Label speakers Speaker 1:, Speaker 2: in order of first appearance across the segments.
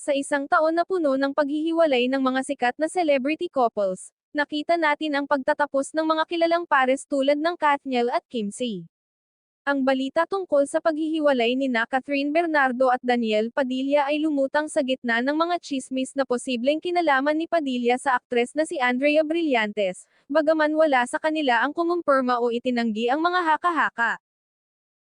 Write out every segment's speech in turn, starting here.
Speaker 1: Sa isang taon na puno ng paghihiwalay ng mga sikat na celebrity couples, nakita natin ang pagtatapos ng mga kilalang pares tulad ng Katniel at Kimchi. Ang balita tungkol sa paghihiwalay ni Catherine Bernardo at Daniel Padilla ay lumutang sa gitna ng mga tsismis na posibleng kinalaman ni Padilla sa aktres na si Andrea Brillantes, bagaman wala sa kanila ang kumumpirma o itinanggi ang mga haka-haka.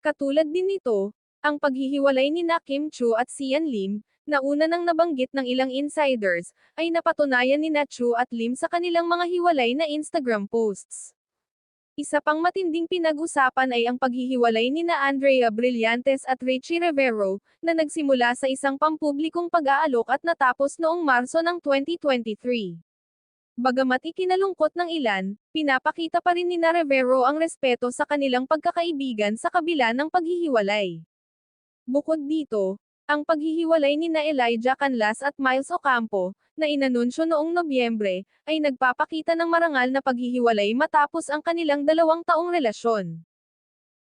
Speaker 1: Katulad din nito, ang paghihiwalay ni Kim Chu at Sian Lim, na una nang nabanggit ng ilang insiders, ay napatunayan ni Chu at Lim sa kanilang mga hiwalay na Instagram posts. Isa pang matinding pinag-usapan ay ang paghihiwalay ni Andrea Brillantes at Richie Rivero, na nagsimula sa isang pampublikong pag-aalok at natapos noong Marso ng 2023. Bagamat ikinalungkot ng ilan, pinapakita pa rin ni Rivero ang respeto sa kanilang pagkakaibigan sa kabila ng paghihiwalay. Bukod dito, ang paghihiwalay ni Elijah Canlas at Miles Ocampo, na inanunsyo noong Nobyembre, ay nagpapakita ng marangal na paghihiwalay matapos ang kanilang 2 taong relasyon.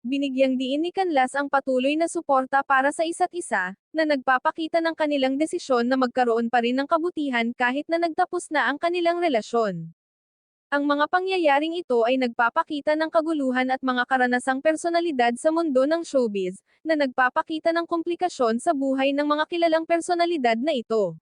Speaker 1: Binigyang diin ni Canlas ang patuloy na suporta para sa isa't isa, na nagpapakita ng kanilang desisyon na magkaroon pa rin ng kabutihan kahit na nagtapos na ang kanilang relasyon. Ang mga pangyayaring ito ay nagpapakita ng kaguluhan at mga karanasang personalidad sa mundo ng showbiz, na nagpapakita ng komplikasyon sa buhay ng mga kilalang personalidad na ito.